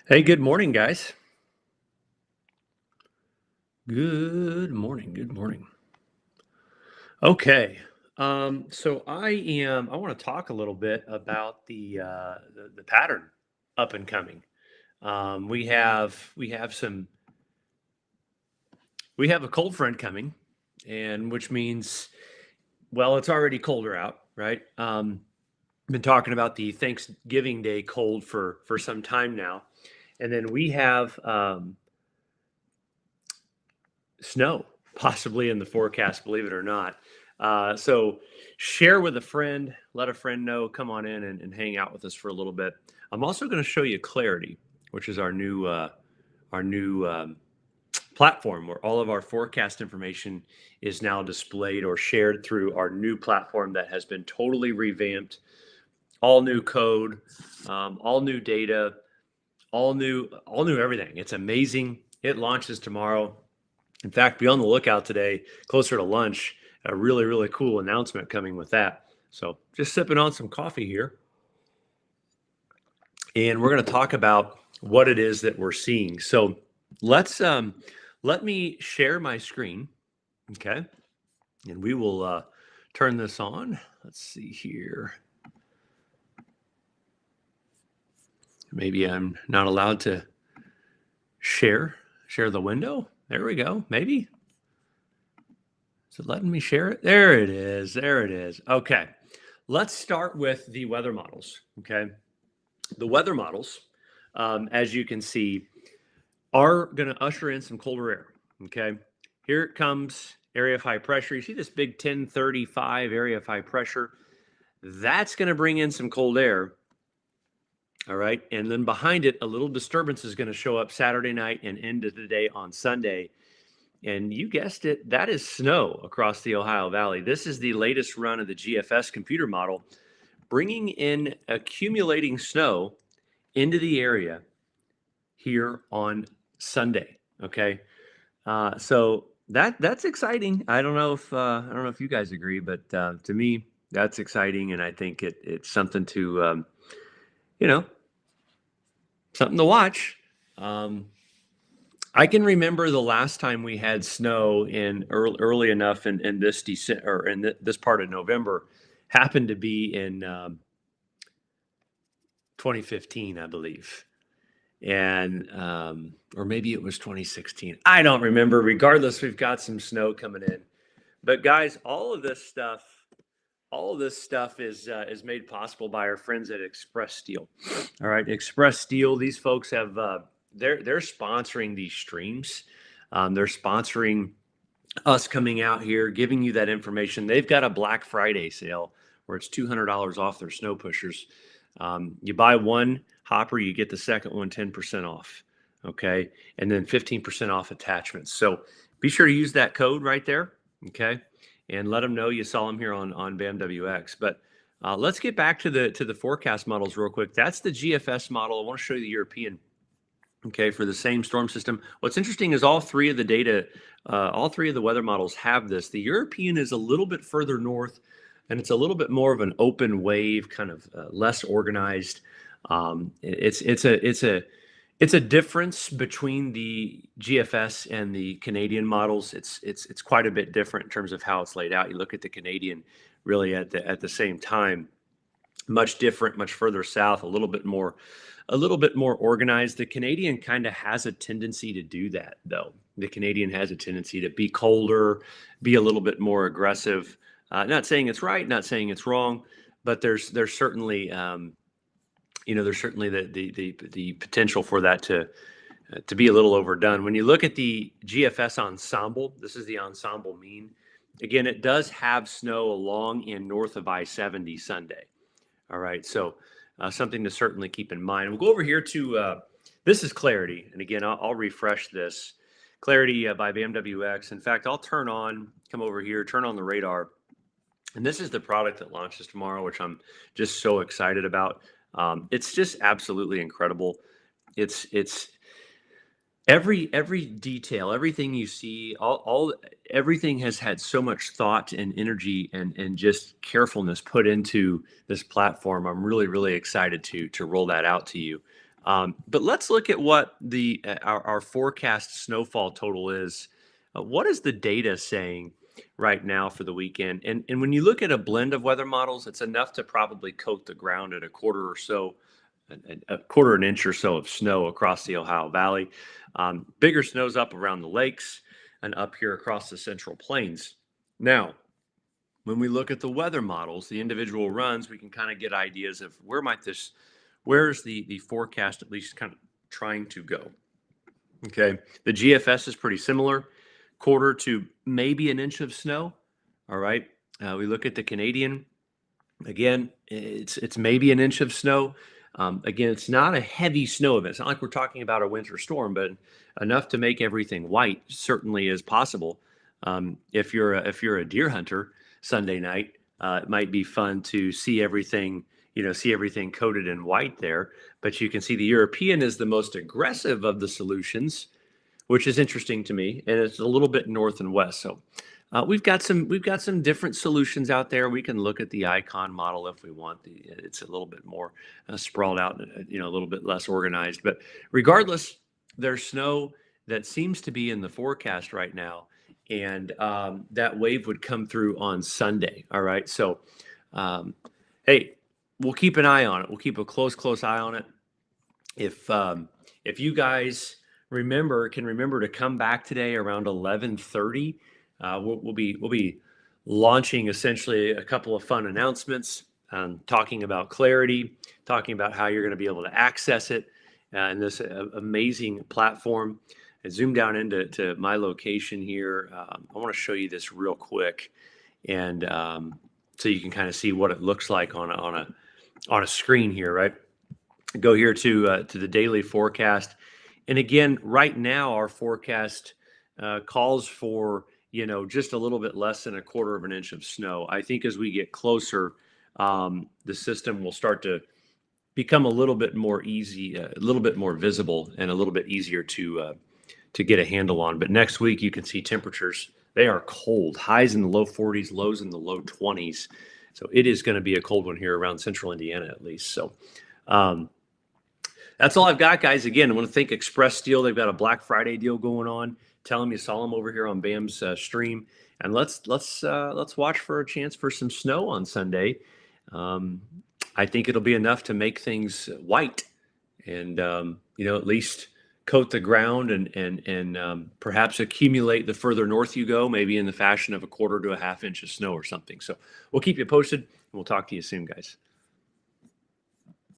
Hey, good morning, guys. Good morning. Good morning. Okay. I want to talk a little bit about the pattern up and coming. We have a cold front coming, and which means, well, it's already colder out, right? Been talking about the Thanksgiving Day cold for some time now, and then we have snow possibly in the forecast, believe it or not. So share with a friend, let a friend know, come on in and hang out with us for a little bit. I'm also going to show you Clarity, which is our new platform where all of our forecast information is now displayed or shared through our new platform that has been totally revamped, all new code, all new data, all new everything. It's amazing. It launches tomorrow. In fact, be on the lookout today, closer to lunch, a really, really cool announcement coming with that. So, just sipping on some coffee here, and we're going to talk about what it is that we're seeing. So, let's let me share my screen, okay? And we will turn this on. Let's see here. Maybe I'm not allowed to share the window. There we go. Maybe. Is it letting me share it? There it is. There it is. Okay. Let's start with the weather models. Okay. The weather models, as you can see, are going to usher in some colder air. Okay. Here it comes, area of high pressure. You see this big 1035 area of high pressure? That's going to bring in some cold air. All right. And then behind it, a little disturbance is going to show up Saturday night and into the day on Sunday. And you guessed it, that is snow across the Ohio Valley. This is the latest run of the GFS computer model, bringing in accumulating snow into the area here on Sunday. Okay, so that's exciting. I don't know if you guys agree, but to me, that's exciting, and I think it's something to you know something to watch. Um, I can remember the last time we had snow in early enough in this December or in this part of November happened to be in 2015, I believe, and or maybe it was 2016. I don't remember. Regardless, we've got some snow coming in. But guys, all of this stuff is made possible by our friends at Express Steel. All right, Express Steel. These folks have they're sponsoring these streams. They're sponsoring us coming out here, giving you that information. They've got a Black Friday sale where it's $200 off their snow pushers. You buy one hopper, you get the second one 10% off. Okay, and then 15% off attachments. So be sure to use that code right there. Okay, and let them know you saw them here on BAMWX. But let's get back to the forecast models real quick. That's the GFS model. I want to show you the European. Okay, for the same storm system. What's interesting is all three of the data, all three of the weather models have this. The European is a little bit further north, and it's a little bit more of an open wave, kind of less organized. It's a difference between the GFS and the Canadian models. It's quite a bit different in terms of how it's laid out. You look at the Canadian, really at the same time, much different, much further south, a little bit more organized. The Canadian kind of has a tendency to do that, though. The Canadian has a tendency to be colder, be a little bit more aggressive. Not saying it's right, not saying it's wrong, but there's certainly there's certainly the potential for that to be a little overdone. When you look at the GFS ensemble, this is the ensemble mean. Again, it does have snow along and north of I-70 Sunday. All right, so something to certainly keep in mind. We'll go over here to this is Clarity, and again, I'll refresh this. Clarity by BAMWX. In fact, I'll come over here, turn on the radar, and this is the product that launches tomorrow, which I'm just so excited about. It's just absolutely incredible. It's every detail, everything you see, all everything has had so much thought and energy and just carefulness put into this platform. I'm really excited to roll that out to you. But let's look at what our forecast snowfall total is. What is the data saying right now for the weekend? And when you look at a blend of weather models, it's enough to probably coat the ground at a quarter or so, a quarter an inch or so of snow across the Ohio Valley. Bigger snows up around the lakes and up here across the Central Plains. Now, when we look at the weather models, the individual runs, we can kind of get ideas of where's the forecast at least kind of trying to go. Okay. The GFS is pretty similar, quarter to maybe an inch of snow. All right. We look at the Canadian. Again, it's maybe an inch of snow. Again, it's not a heavy snow event. It's not like we're talking about a winter storm, but enough to make everything white certainly is possible. If you're a deer hunter Sunday night, it might be fun to see everything, see everything coated in white there. But you can see the European is the most aggressive of the solutions, which is interesting to me, and it's a little bit north and west. So we've got some different solutions out there. We can look at the icon model if we want. It's a little bit more sprawled out, a little bit less organized. But regardless, there's snow that seems to be in the forecast right now, and that wave would come through on Sunday. All right, so hey, we'll keep an eye on it. We'll keep a close eye on it. If you guys can remember to come back today around 11:30. We'll be launching essentially a couple of fun announcements, talking about Clarity, talking about how you're going to be able to access it in this amazing platform. I zoom down into my location here. I want to show you this real quick, and so you can kind of see what it looks like on a screen here. Right, go here to the daily forecast, and again, right now our forecast calls for just a little bit less than a quarter of an inch of snow. I think as we get closer, the system will start to become a little bit more easy, a little bit more visible, and a little bit easier to get a handle on. But next week, you can see temperatures. They are cold, highs in the low 40s, lows in the low 20s. So it is going to be a cold one here around central Indiana, at least. So that's all I've got, guys. Again, I want to thank Express Steel. They've got a Black Friday deal going on. Tell them you saw them over here on BAM's stream, and let's watch for a chance for some snow on Sunday. I think it'll be enough to make things white, and at least coat the ground and perhaps accumulate the further north you go, maybe in the fashion of a quarter to a half inch of snow or something. So we'll keep you posted, and we'll talk to you soon, guys.